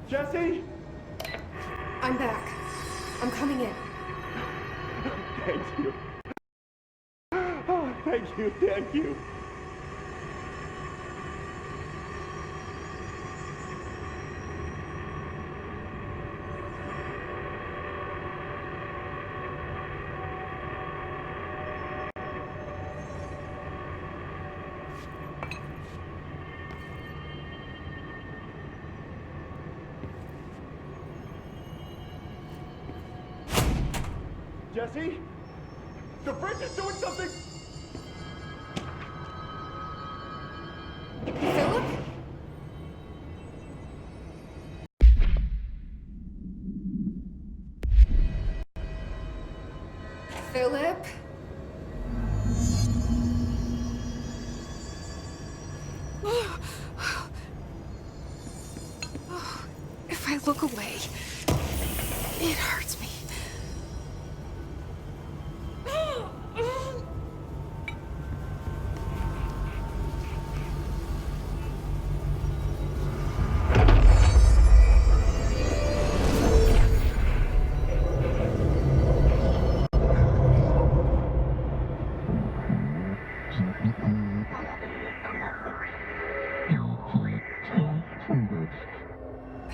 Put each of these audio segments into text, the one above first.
Jesse? I'm back. I'm coming in. Thank you. Oh, thank you, thank you. Jesse? The bridge is doing something! Philip? Philip? If I look away, it hurts me.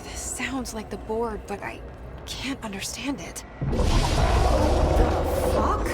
This sounds like the board, but I can't understand it. The fuck?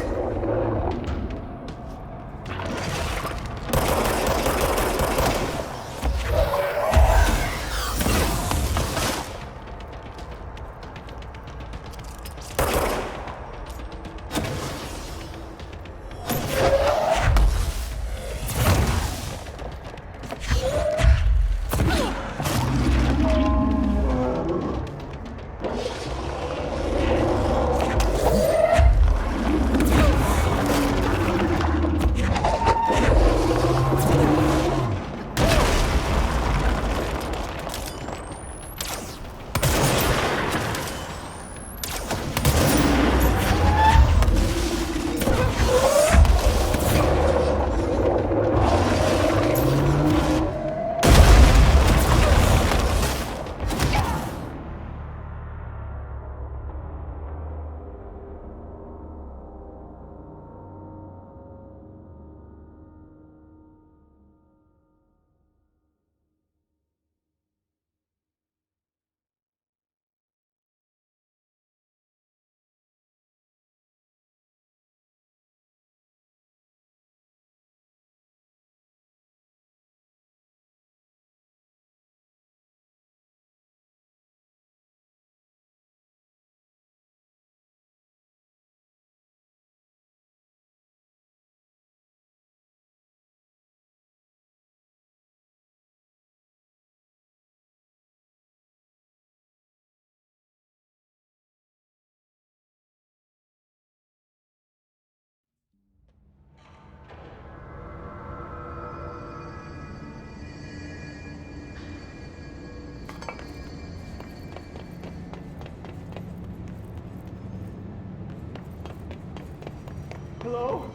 Hello?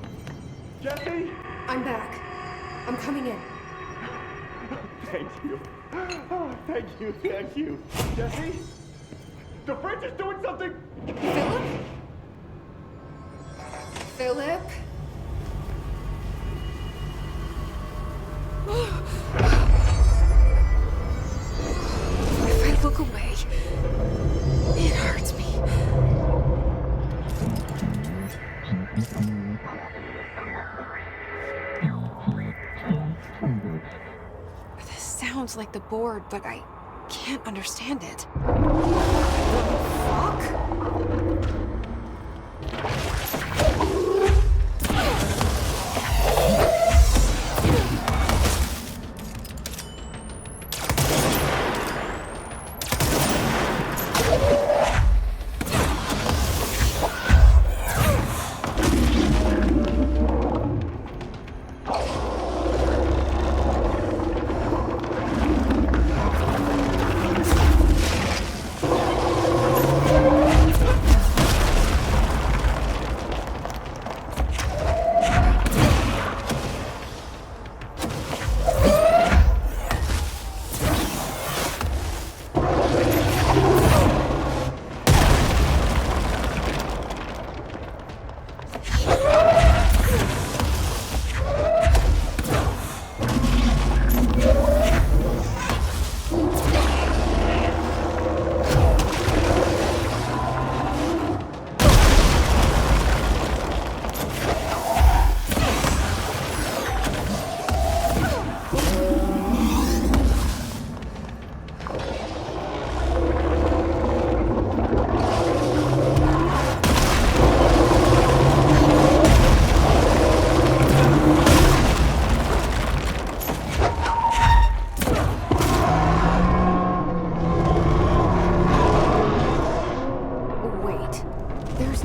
Jesse? I'm back. I'm coming in. Thank you. Oh, thank you, thank you. Jesse? The bridge is doing something! Philip? Philip? If I look away, it hurts me. This sounds like the board, but I can't understand it. The fuck?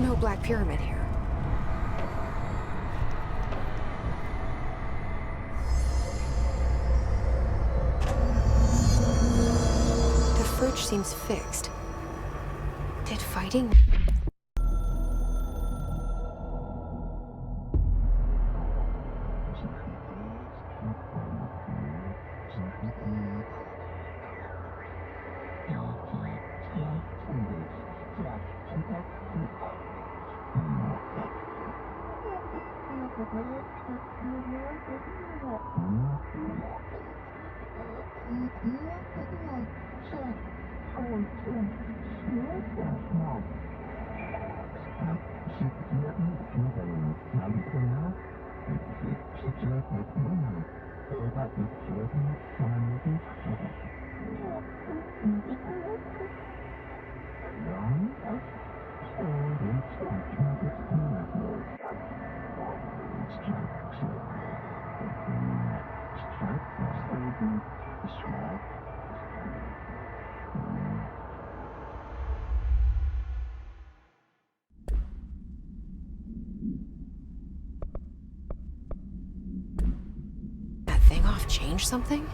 no Black Pyramid here. The fridge seems fixed. Did fighting... That thing off change something?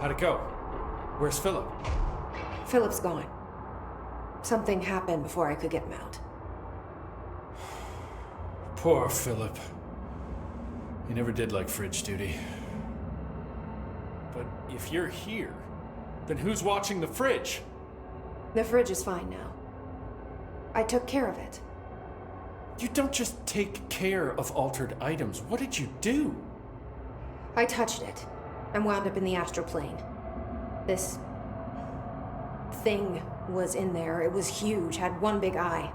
How'd it go? Where's Philip? Philip's gone. Something happened before I could get him out. Poor Philip. He never did like fridge duty. But if you're here, then who's watching the fridge? The fridge is fine now. I took care of it. You don't just take care of altered items. What did you do? I touched it and wound up in the astral plane. This thing was in there. It was huge, had one big eye.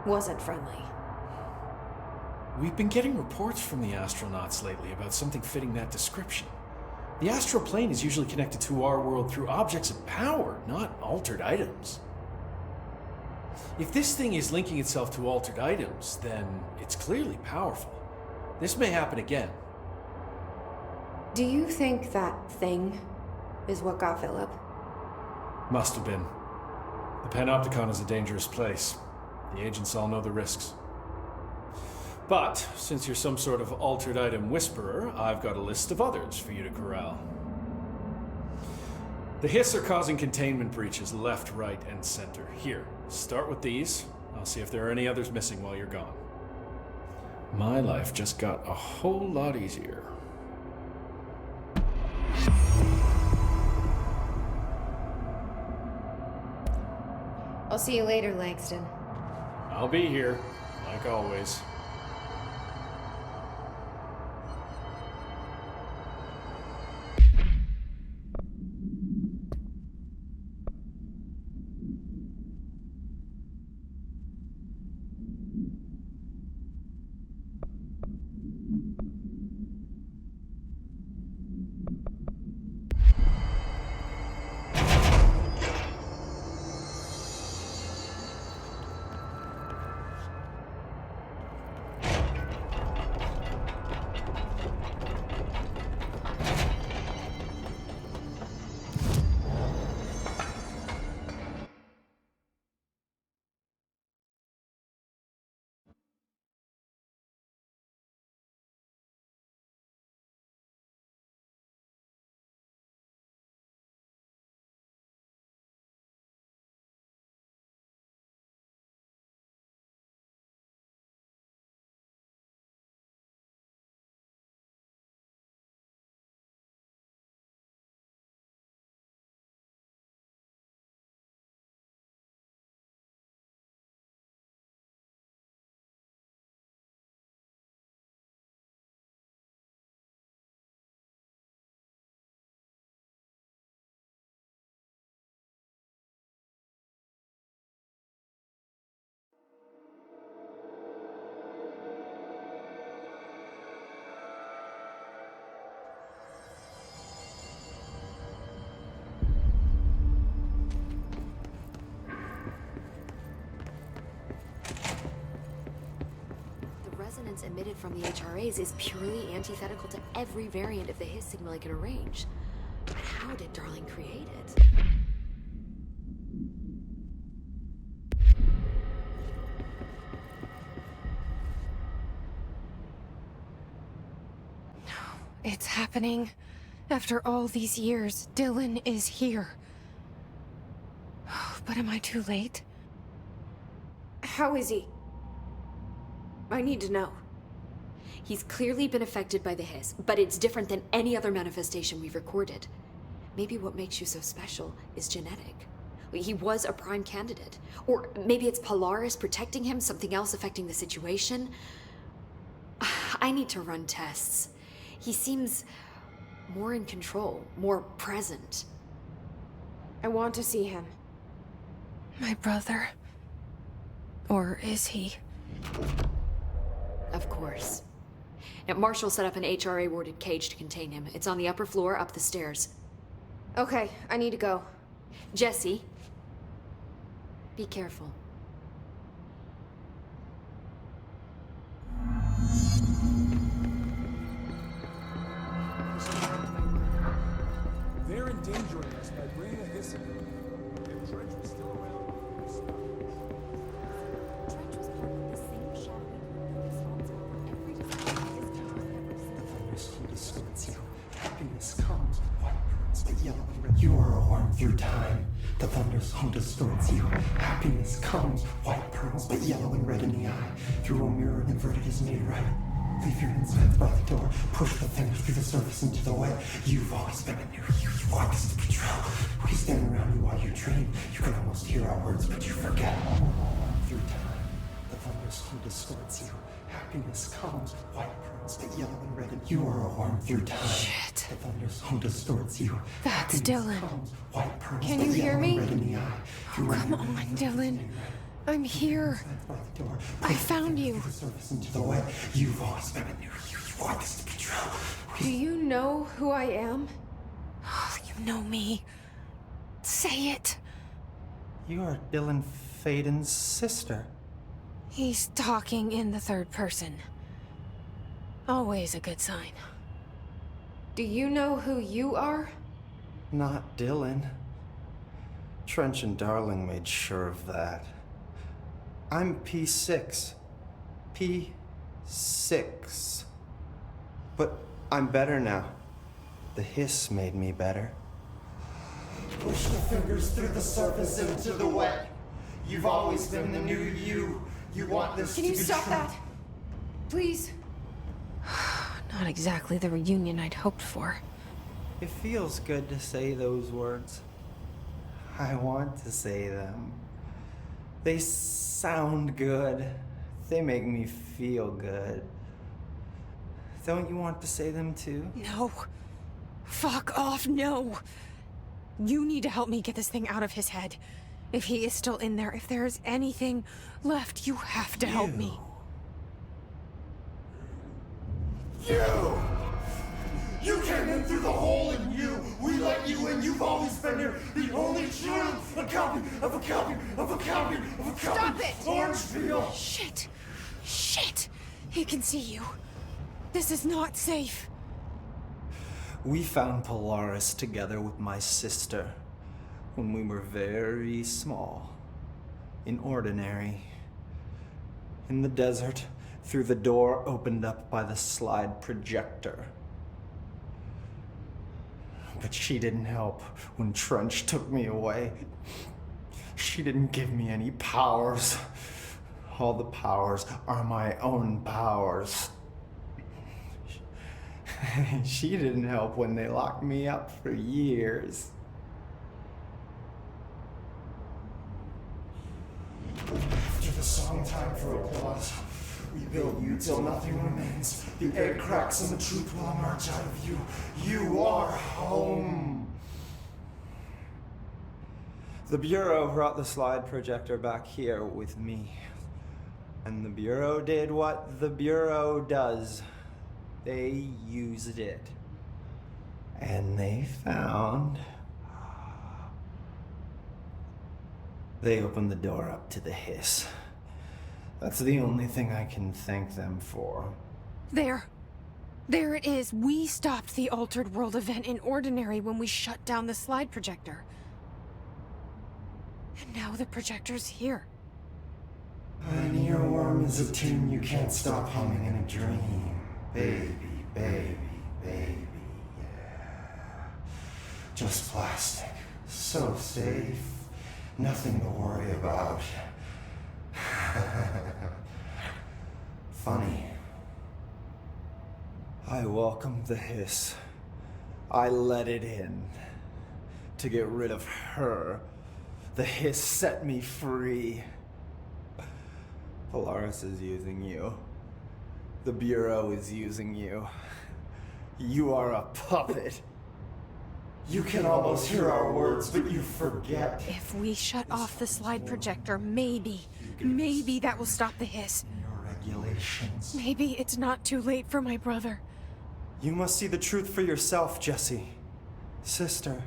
Wasn't friendly. We've been getting reports from the astronauts lately about something fitting that description. The astral plane is usually connected to our world through objects of power, not altered items. If this thing is linking itself to altered items, then it's clearly powerful. This may happen again. Do you think that thing is what got Philip? Must have been. The Panopticon is a dangerous place. The agents all know the risks. But, since you're some sort of altered item whisperer, I've got a list of others for you to corral. The Hiss are causing containment breaches left, right, and center. Here, start with these. I'll see if there are any others missing while you're gone. My life just got a whole lot easier. I'll see you later, Langston. I'll be here, like always. Resonance emitted from the HRAs is purely antithetical to every variant of the Hiss signal I can arrange. But how did Darling create it? It's happening. After all these years, Dylan is here. But am I too late? How is he? I need to know. He's clearly been affected by the Hiss, but it's different than any other manifestation we've recorded. Maybe what makes you so special is genetic. He was a prime candidate. Or maybe it's Polaris protecting him, something else affecting the situation. I need to run tests. He seems more in control, more present. I want to see him. My brother. Or is he? Of course. Now, Marshall set up an HRA-warded cage to contain him. It's on the upper floor, up the stairs. Okay, I need to go. Jesse, be careful. They're endangering us by bringing a Hiss in. If Dredge was still around, we'd stop. Trench was part of the same shadowy group responsible for every disaster this country's ever seen. Happiness comes, white birds, but yellow and red. You are a worm through time. The thunder's home distorts you. Happiness comes, white pearls, but yellow and red in the eye. Through a mirror inverted is made right. Leave your insides by the door. Push the fingers through the surface into the wet. You've always been a new you. You want us to be true. We stand around you while you dream. You can almost hear hear our words, but you forget. Through time, the thunderstorm distorts you. Happiness comes, white pearls, but yellow and red, and you are a worm through time. Shit. The thunderstorm distorts you. That's Happiness Dylan. comes, white pearls, Can but you yellow hear and me? red in the eye. Oh, come on, Dylan. I'm here. I found you. Into the way. You've always been a new you. You want this to be true. Do you know who I am? You know me. Say it. You are Dylan Faden's sister. He's talking in the third person. Always a good sign. Do you know who you are? Not Dylan. Trench and Darling made sure of that. I'm P6. P6. But I'm better now. The hiss made me better. Push the fingers through the surface into the wet. You've always been the new you. You want this Can to you be stop true. that? Please? Not exactly the reunion I'd hoped for. It feels good to say those words. I want to say them. They sound good. They make me feel good. Don't you want to say them too? No. Fuck off, no. You need to help me get this thing out of his head. If he is still in there, if there is anything left, you have to help me. You came in through the hole in you. We let you in. You've always been here. The only true. A copy of a copy of a copy of a copy. Stop it! Orange peel. Shit. Shit. He can see you. This is not safe. We found Polaris together with my sister when we were very small, in Ordinary, in the desert, through the door opened up by the slide projector. But she didn't help when Trench took me away. She didn't give me any powers. All the powers are my own powers. She didn't help when they locked me up for years. After the song time for applause, we build you till nothing remains. The egg cracks and the truth will emerge out of you. You are home. The Bureau brought the slide projector back here with me. And the Bureau did what the Bureau does. They used it. And they found... They opened the door up to the hiss. That's the only thing I can thank them for. There. There it is. We stopped the Altered World event in Ordinary when we shut down the slide projector. And now the projector's here. An earworm is a tune you can't stop humming in a dream. Baby, baby, baby, yeah. Just plastic. So safe. Nothing to worry about. Funny. I welcomed the hiss. I let it in. To get rid of her. The hiss set me free. Polaris is using you. The Bureau is using you. You are a puppet. You can almost hear our words, but you forget. If we shut off the slide projector, maybe that will stop the hiss. Your regulations. Maybe it's not too late for my brother. You must see the truth for yourself, Jesse. Sister.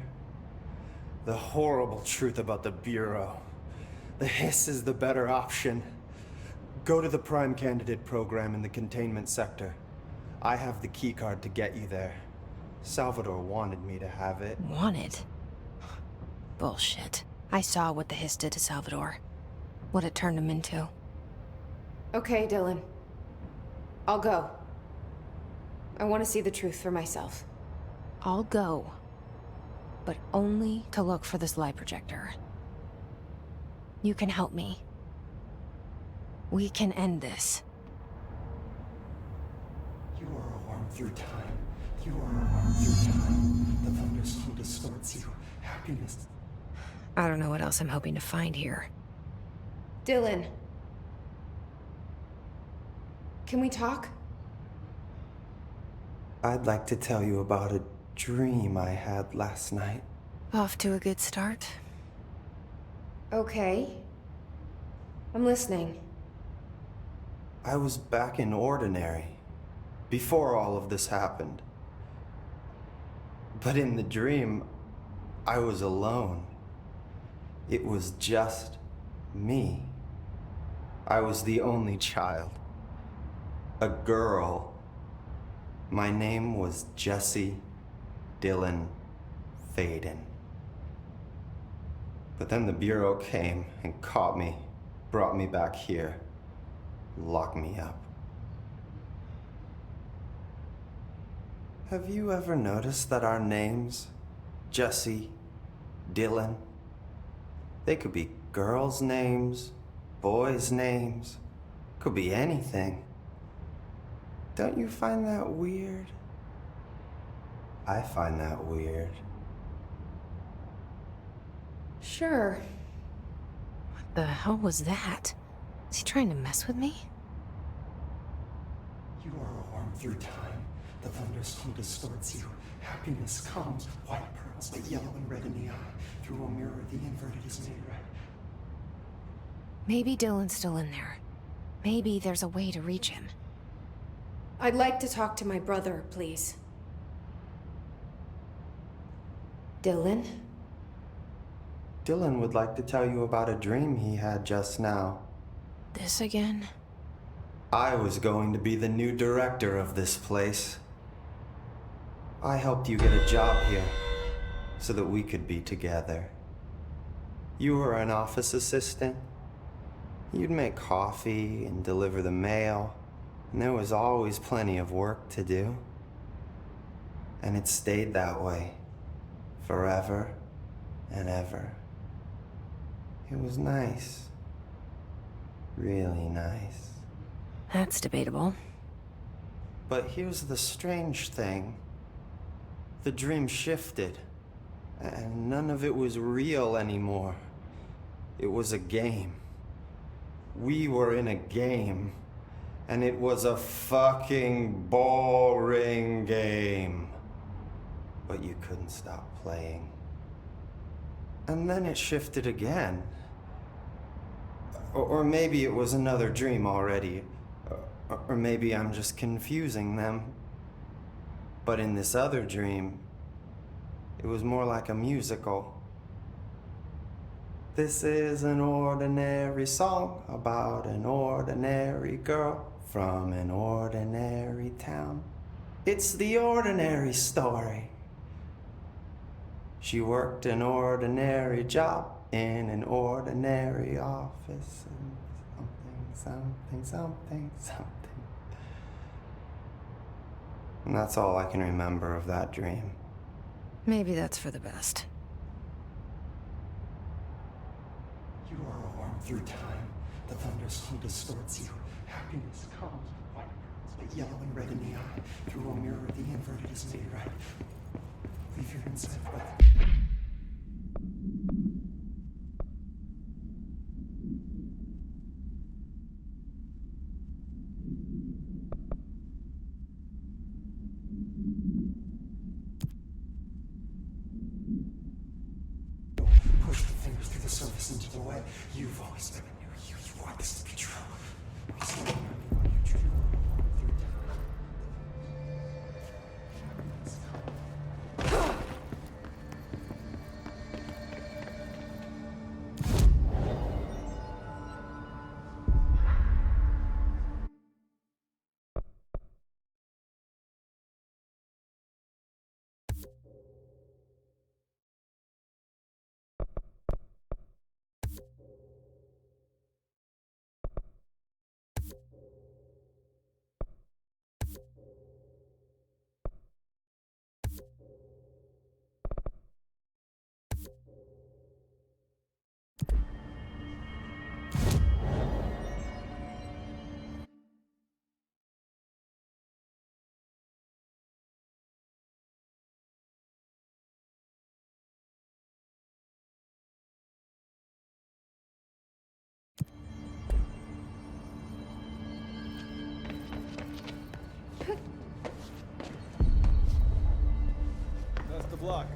The horrible truth about the Bureau. The hiss is the better option. Go to the Prime Candidate program in the containment sector. I have the keycard to get you there. Salvador wanted me to have it. Wanted? Bullshit. I saw what the hiss did to Salvador. What it turned him into. Okay, Dylan. I'll go. I want to see the truth for myself. I'll go. But only to look for the slide projector. You can help me. We can end this. You are a worm through time. You are a worm through time. The thunderstorm distorts you. Happiness. I don't know what else I'm hoping to find here. Dylan. Can we talk? I'd like to tell you about a dream I had last night. Off to a good start. Okay. I'm listening. I was back in Ordinary, before all of this happened. But in the dream, I was alone. It was just me. I was the only child. A girl. My name was Jesse Dylan Faden. But then the Bureau came and caught me, brought me back here, locked me up. Have you ever noticed that our names, Jesse, Dylan, they could be girls' names, boys' names, could be anything. Don't you find that weird? I find that weird. Sure. What the hell was that? Is he trying to mess with me? You are a worm through time. The thunderstorm distorts you. Happiness comes, white pearls, but yellow and red in the eye. Through a mirror, the inverted is made right. Maybe Dylan's still in there. Maybe there's a way to reach him. I'd like to talk to my brother, please. Dylan? Dylan would like to tell you about a dream he had just now. This again? I was going to be the new director of this place. I helped you get a job here so that we could be together. You were an office assistant. You'd make coffee and deliver the mail, and there was always plenty of work to do. And it stayed that way, forever and ever. It was nice. Really nice. That's debatable. But here's the strange thing. The dream shifted, and none of it was real anymore. It was a game. We were in a game, and it was a fucking boring game. But you couldn't stop playing. And then it shifted again. Or maybe it was another dream already. Or maybe I'm just confusing them. But in this other dream, it was more like a musical. This is an ordinary song about an ordinary girl from an ordinary town. It's the ordinary story. She worked an ordinary job in an ordinary office and something. And that's all I can remember of that dream. Maybe that's for the best. You are a worm through time. The thunderstorm distorts you. Happiness comes, white pearls, but yellow and red in the eye. Through a mirror, the inverted is made right. Leave your inside breath. Push the fingers through the surface into the wet. You've always been a new you. You want this to be true. luck.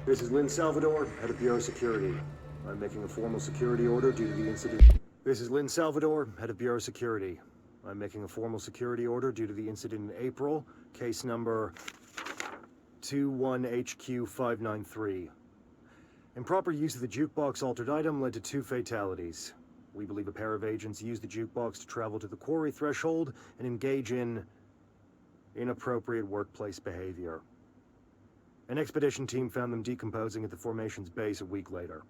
This is Lynn Salvador, head of Bureau Security. I'm making a formal security order due to the incident. This is Lynn Salvador, head of Bureau Security. I'm making a formal security order due to the incident in April, case number 21HQ593. Improper use of the jukebox altered item led to 2 fatalities. We believe a pair of agents used the jukebox to travel to the quarry threshold and engage in inappropriate workplace behavior. An expedition team found them decomposing at the formation's base a week later.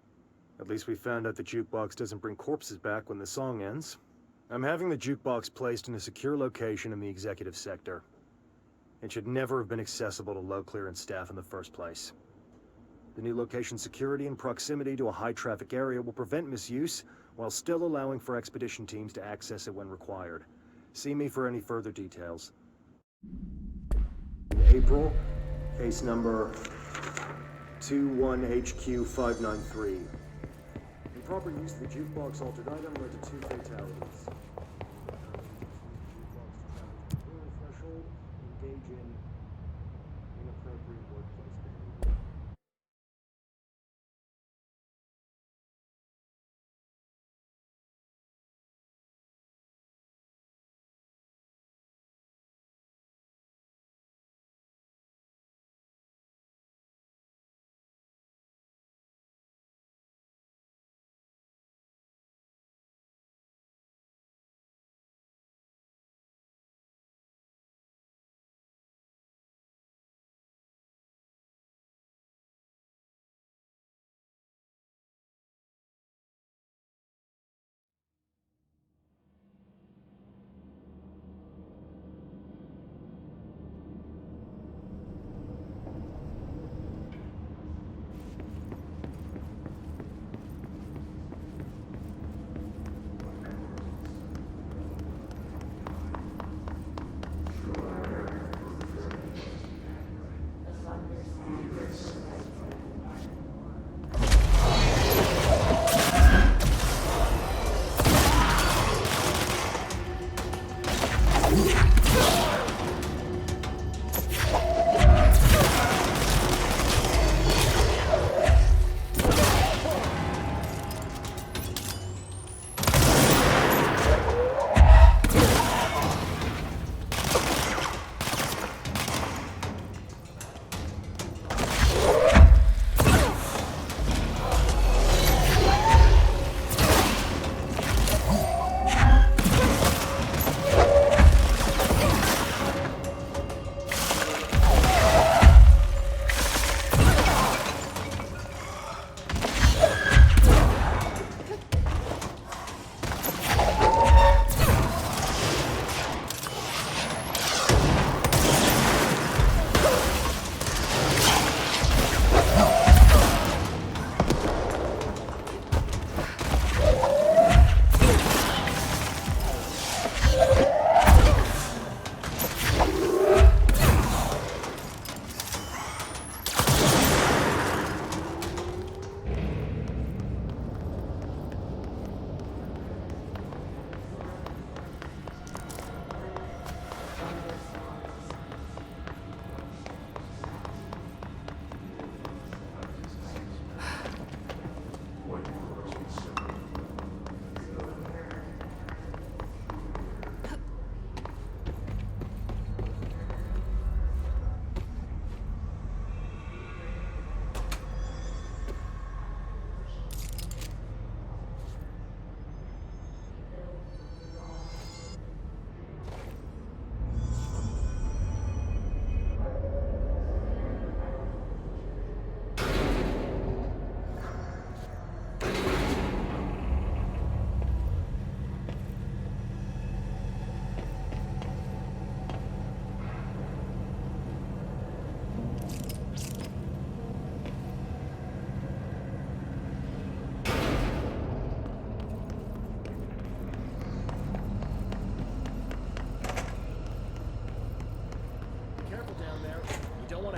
At least we found out the jukebox doesn't bring corpses back when the song ends. I'm having the jukebox placed in a secure location in the executive sector. It should never have been accessible to low clearance staff in the first place. The new location's security and proximity to a high-traffic area will prevent misuse, while still allowing for expedition teams to access it when required. See me for any further details. In April, case number 21HQ593. Improper use of the jukebox altered item led to 2 fatalities. Threshold, engage in inappropriate workplace behavior.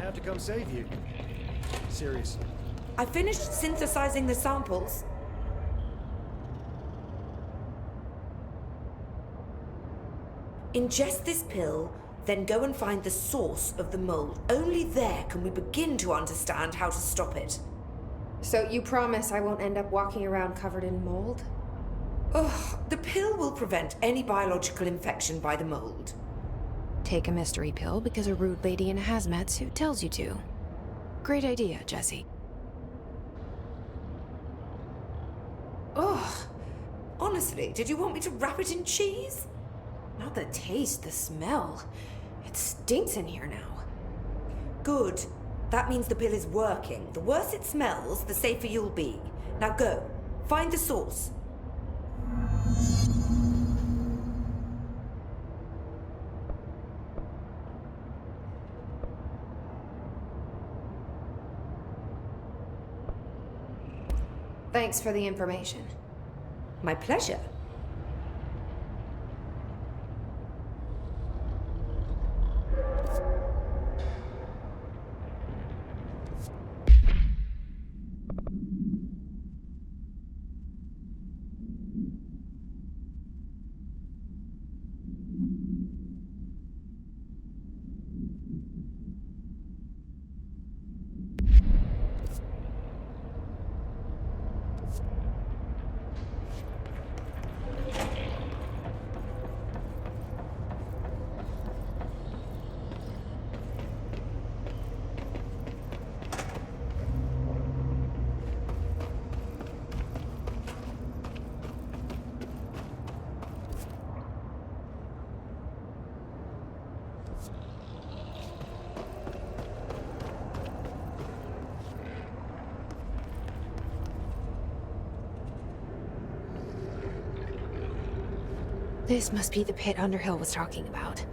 To come save you. Seriously. I finished synthesizing the samples. Ingest this pill, then go and find the source of the mold. Only there can we begin to understand how to stop it. So you promise I won't end up walking around covered in mold? Ugh, the pill will prevent any biological infection by the mold. Take a mystery pill because a rude lady in a hazmat suit tells you to. Great idea, Jesse. Ugh. Honestly, did you want me to wrap it in cheese? Not the taste, the smell. It stinks in here now. Good. That means the pill is working. The worse it smells, the safer you'll be. Now go. Find the source. Thanks for the information. My pleasure. This must be the pit Underhill was talking about.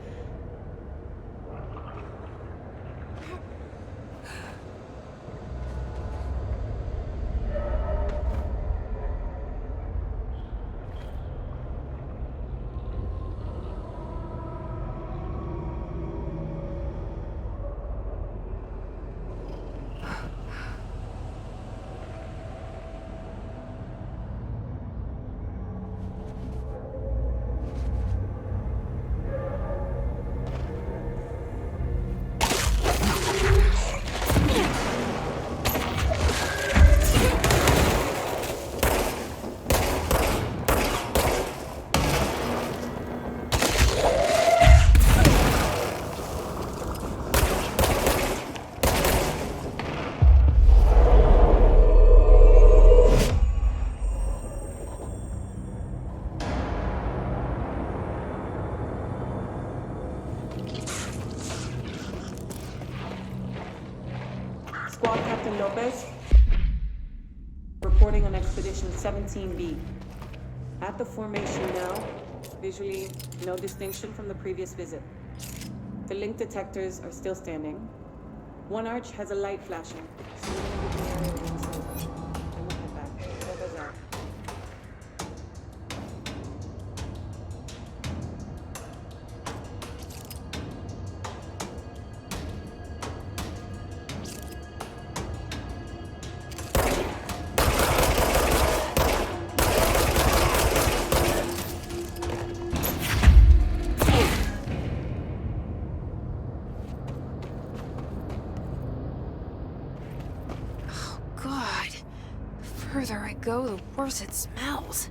Squad Captain Lopez, reporting on Expedition 17B. At the formation now, visually no distinction from the previous visit. The link detectors are still standing. One arch has a light flashing, so we're gonna give the area a ring silver. Then we'll head back. There goes out. The further I go, the worse it smells.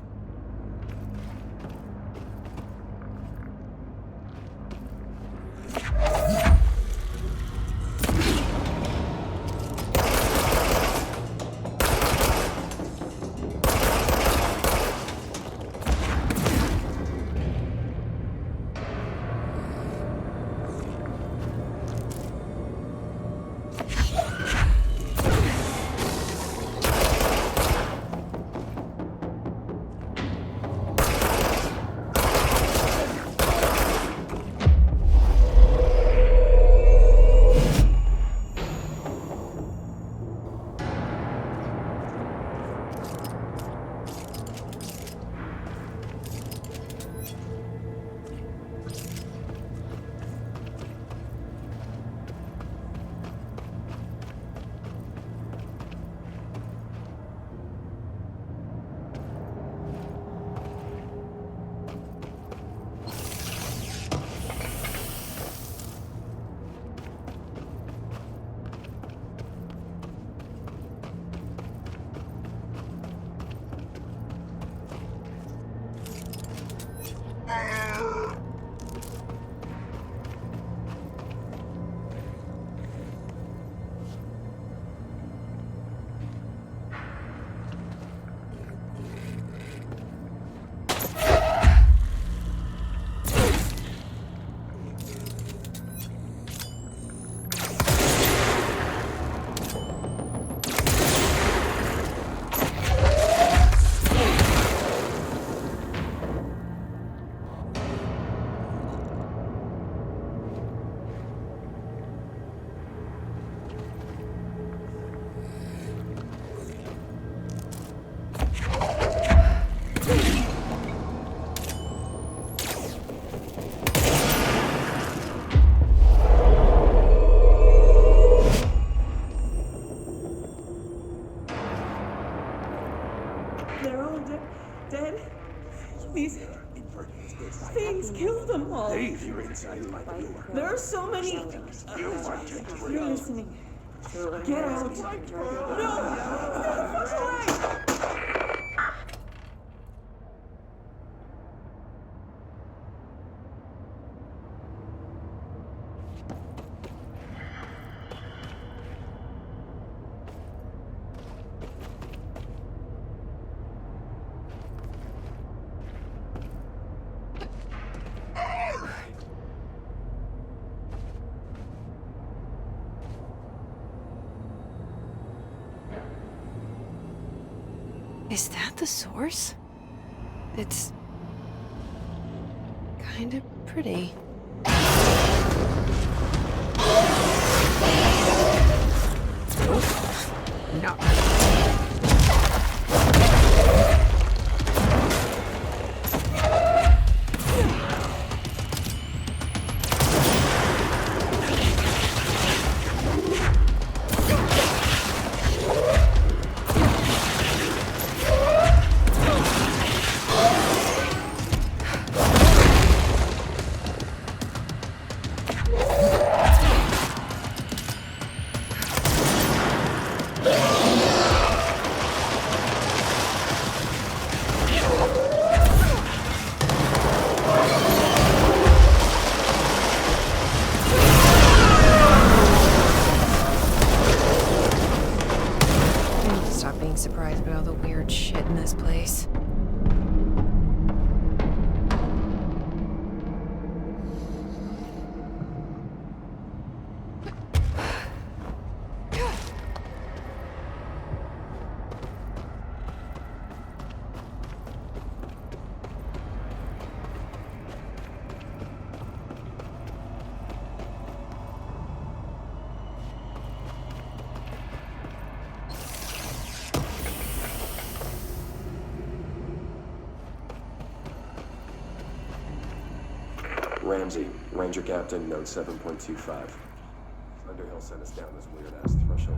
are so many. You're listening. Get out. Is that the source? It's kind of pretty. No. Surprised by all the weird shit in this place. Ramsey, Ranger Captain, note 7.25. Underhill sent us down this weird-ass threshold.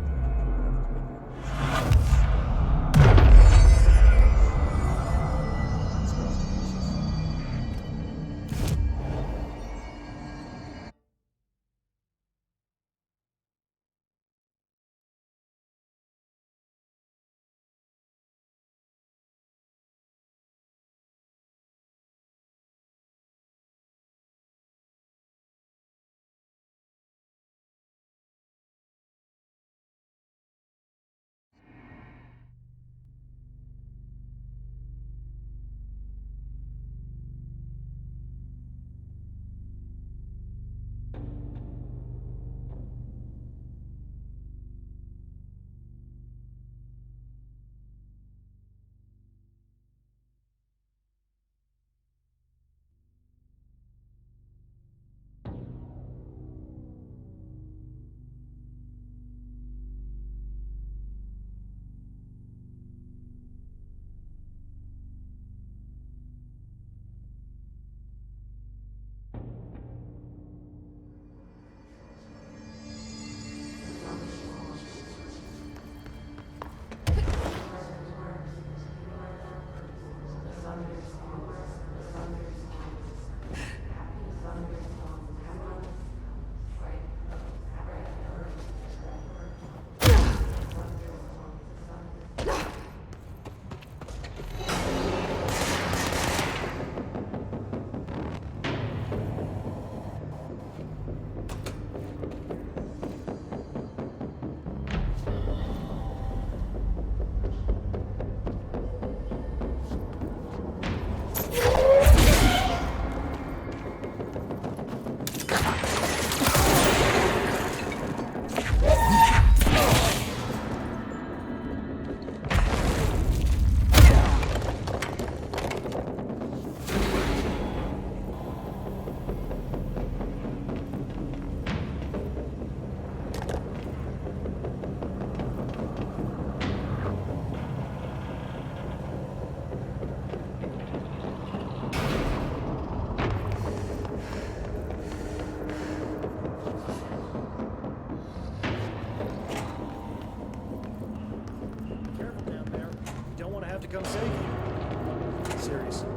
To come save you. Seriously.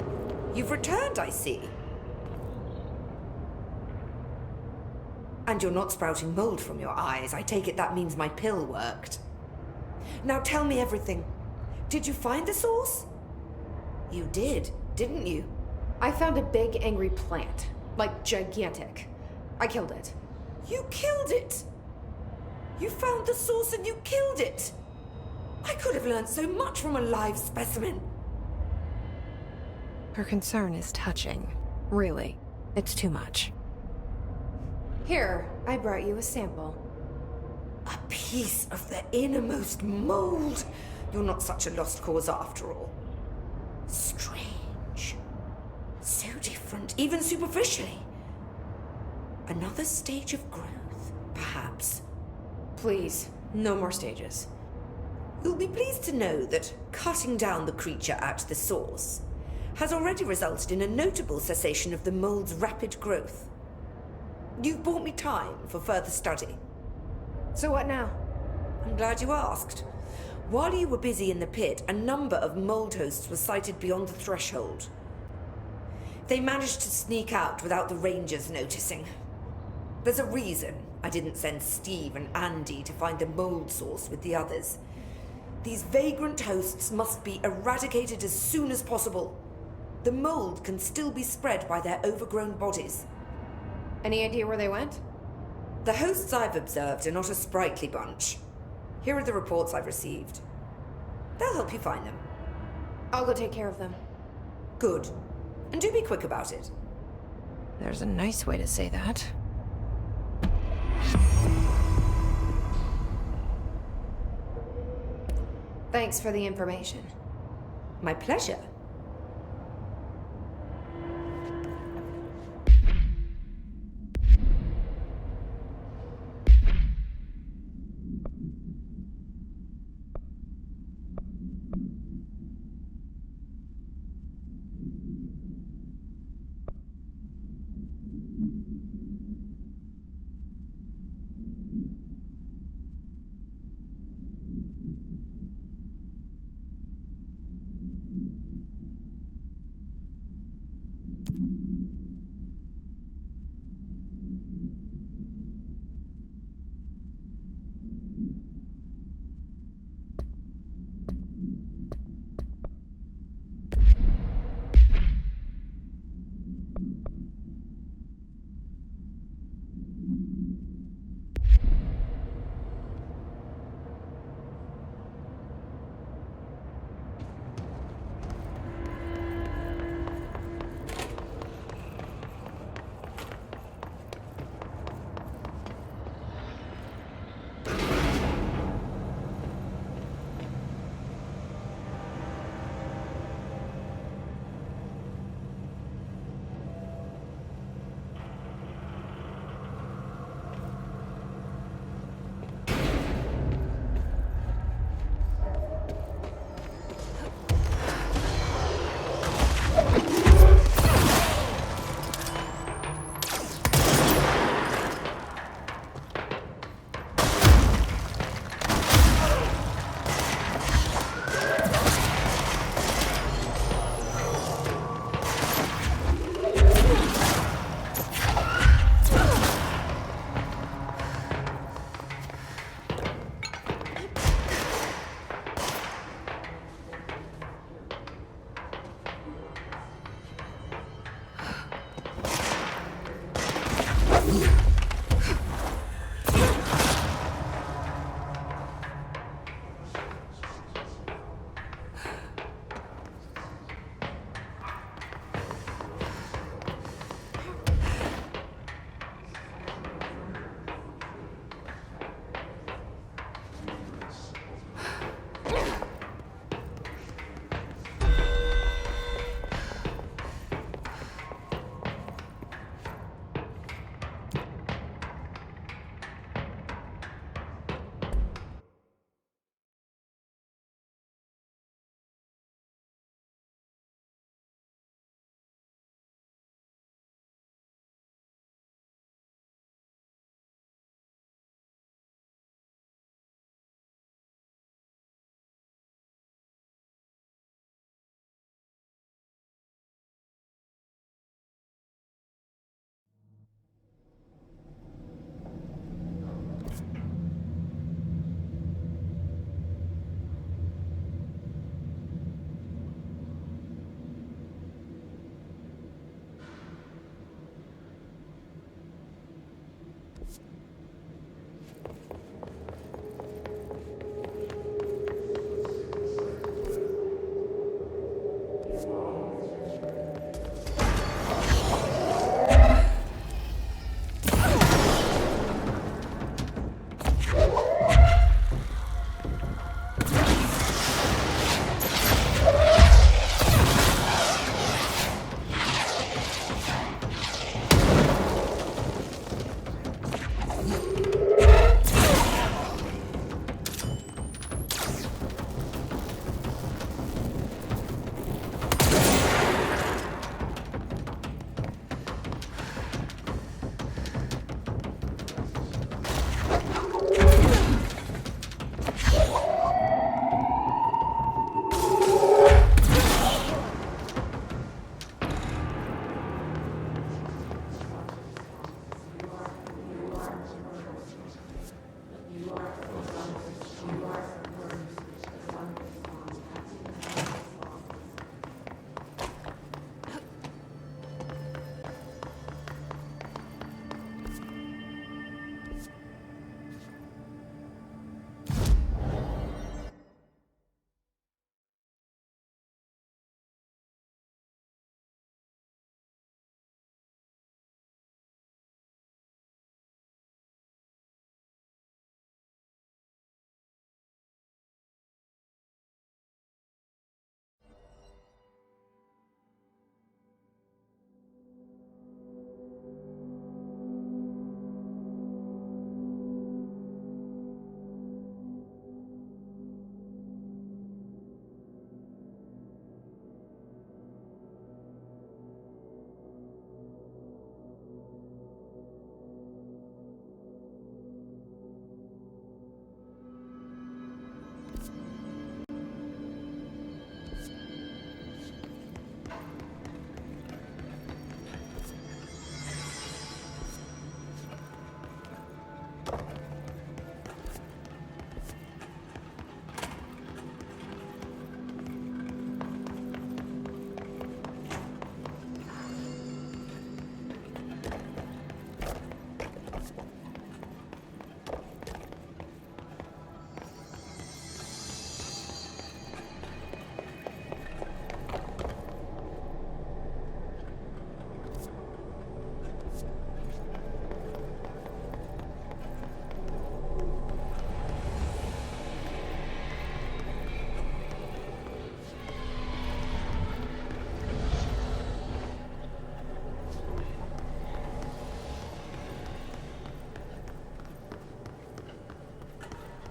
You've returned, I see. And you're not sprouting mold from your eyes. I take it that means my pill worked. Now tell me everything. Did you find the source? You did, didn't you? I found a big, angry plant. Like, gigantic. I killed it. You killed it! You found the source and you killed it! I could have learned so much from a live specimen. Her concern is touching. Really. It's too much. Here, I brought you a sample. A piece of the innermost mold. You're not such a lost cause after all. Strange. So different, even superficially. Another stage of growth, perhaps. Please, no more stages. You'll be pleased to know that cutting down the creature at the source has already resulted in a notable cessation of the mold's rapid growth. You've bought me time for further study. So what now? I'm glad you asked. While you were busy in the pit, a number of mold hosts were sighted beyond the threshold. They managed to sneak out without the Rangers noticing. There's a reason I didn't send Steve and Andy to find the mold source with the others. These vagrant hosts must be eradicated as soon as possible. The mold can still be spread by their overgrown bodies. Any idea where they went? The hosts I've observed are not a sprightly bunch. Here are the reports I've received. They'll help you find them. I'll go take care of them. Good. And do be quick about it. There's a nice way to say that. Thanks for the information. My pleasure.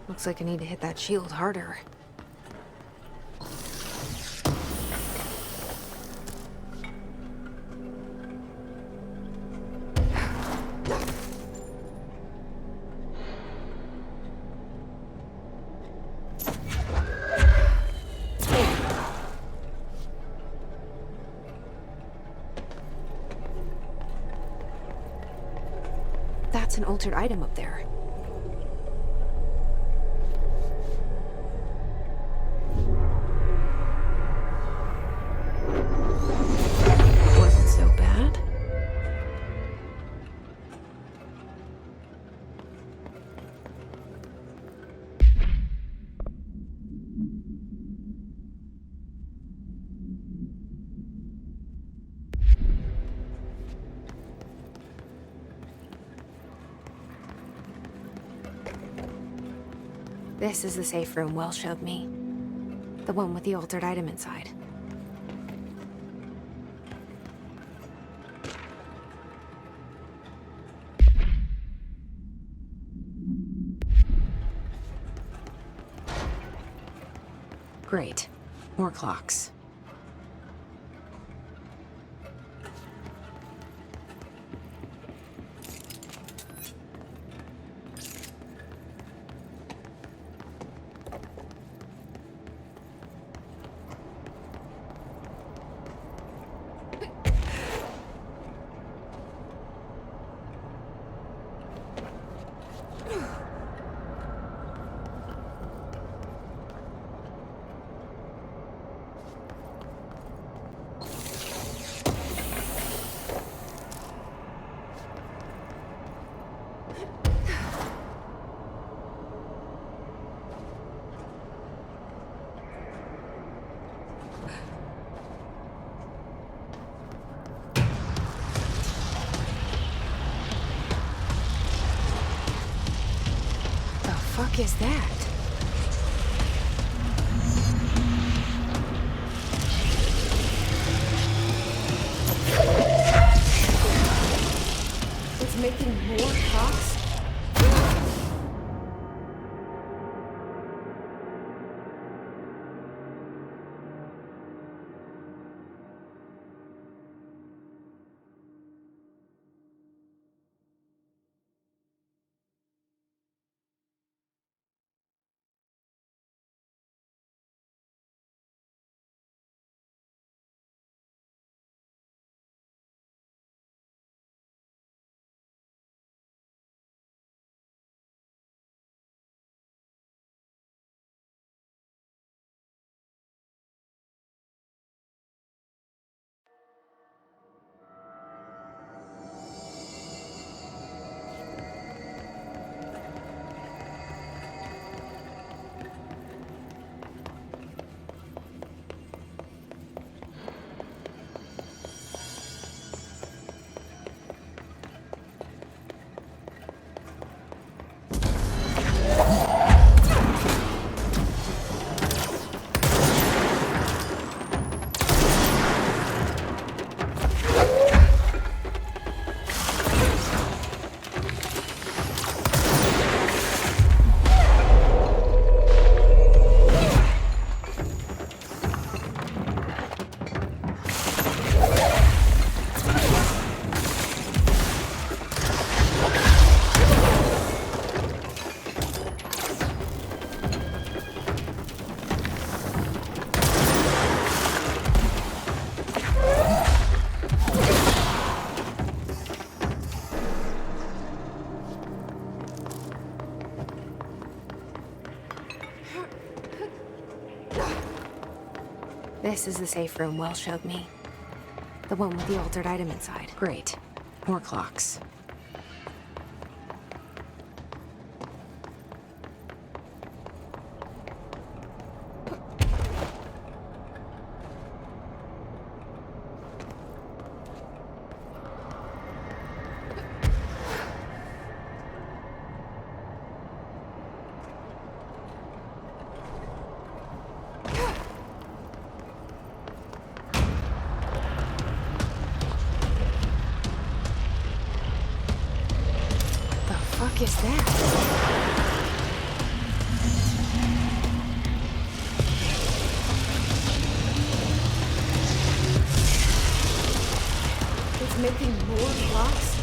Looks like I need to hit that shield harder. That's an altered item up there. Wasn't so bad. This is the safe room Wells showed me. The one with the altered item inside. Great. More clocks. The fuck is that? It's making more clocks? This is the safe room Will showed me. The one with the altered item inside. Great. More clocks. What is that? It's making more clocks?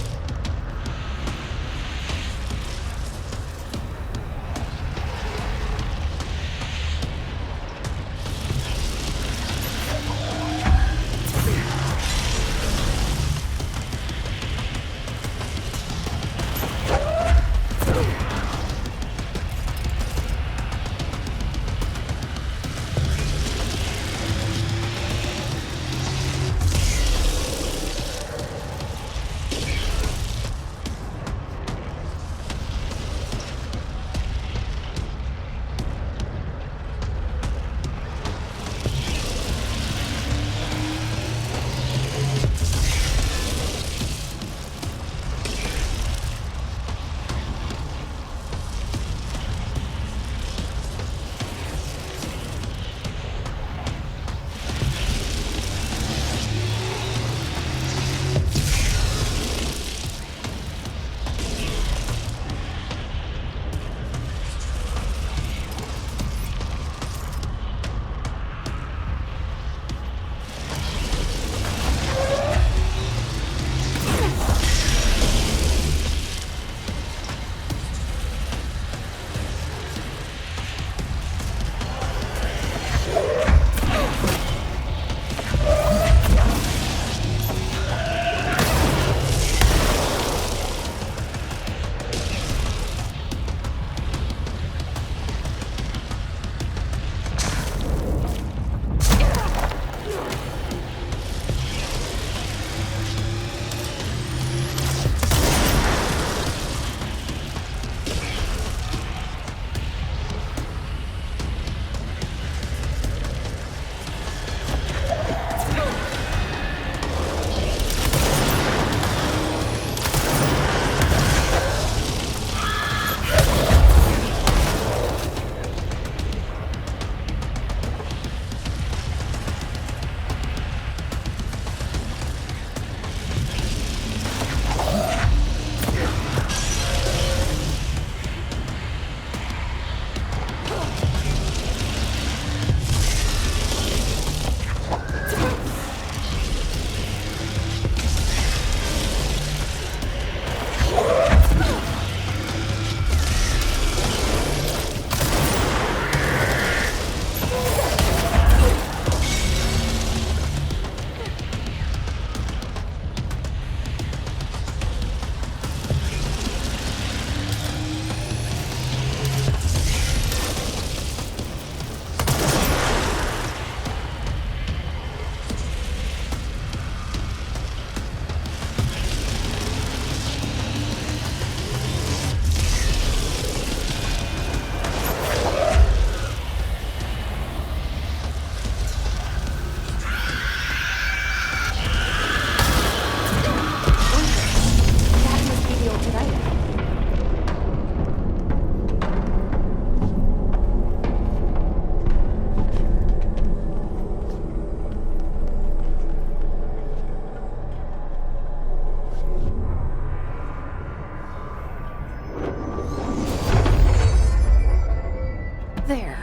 There.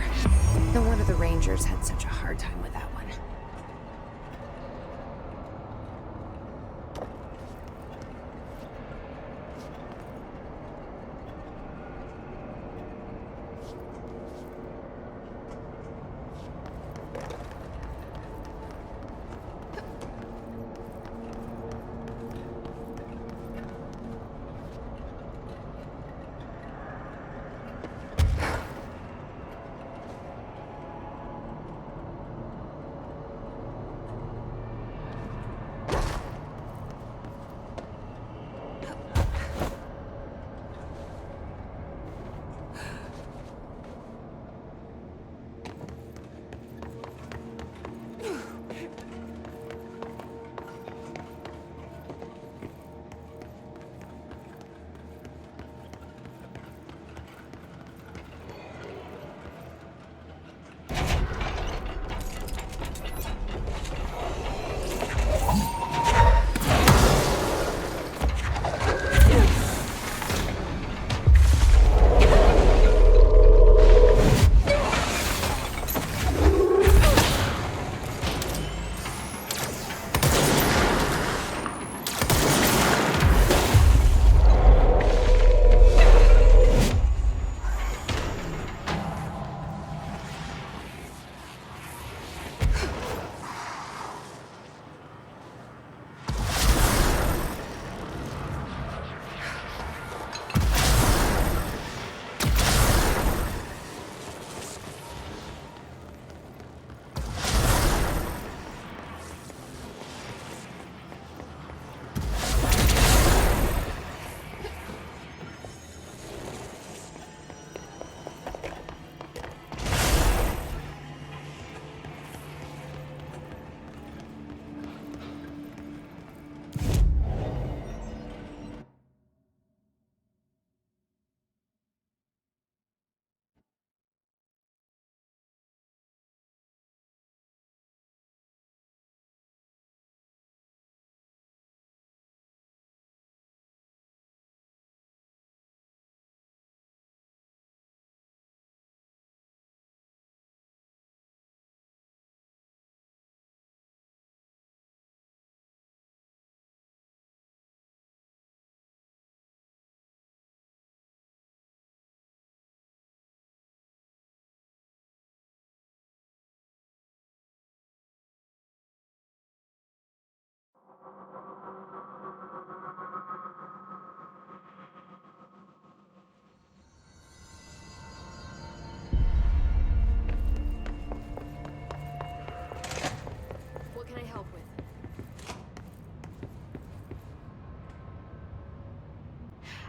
No wonder the Rangers had such a hard time with that one.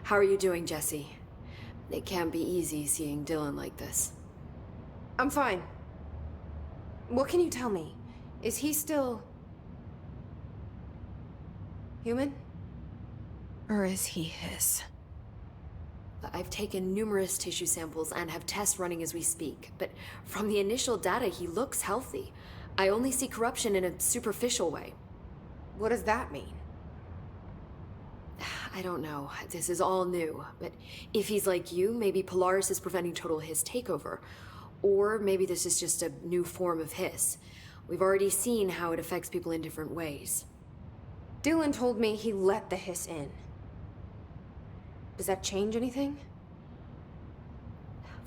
How are you doing, Jesse? It can't be easy seeing Dylan like this. I'm fine. What can you tell me? Is he still... human? Or is he his? I've taken numerous tissue samples and have tests running as we speak, but from the initial data, he looks healthy. I only see corruption in a superficial way. What does that mean? I don't know. This is all new, but if he's like you, maybe Polaris is preventing total Hiss takeover. Or maybe this is just a new form of Hiss. We've already seen how it affects people in different ways. Dylan told me he let the Hiss in. Does that change anything?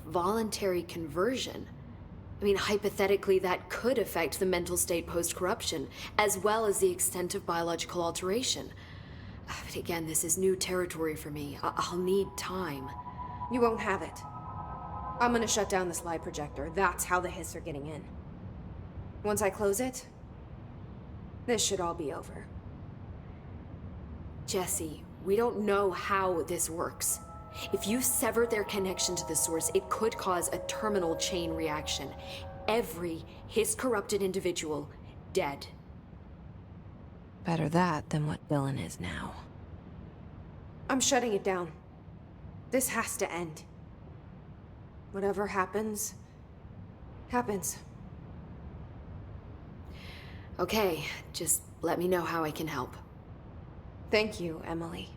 Voluntary conversion? I mean, hypothetically, that could affect the mental state post-corruption, as well as the extent of biological alteration. But again, this is new territory for me. I'll need time. You won't have it. I'm gonna shut down the slide projector. That's how the Hiss are getting in. Once I close it, this should all be over. Jesse, we don't know how this works. If you sever their connection to the source, it could cause a terminal chain reaction. Every Hiss-corrupted individual dead. Better that than what Dylan is now. I'm shutting it down. This has to end. Whatever happens, happens. Okay, just let me know how I can help. Thank you, Emily.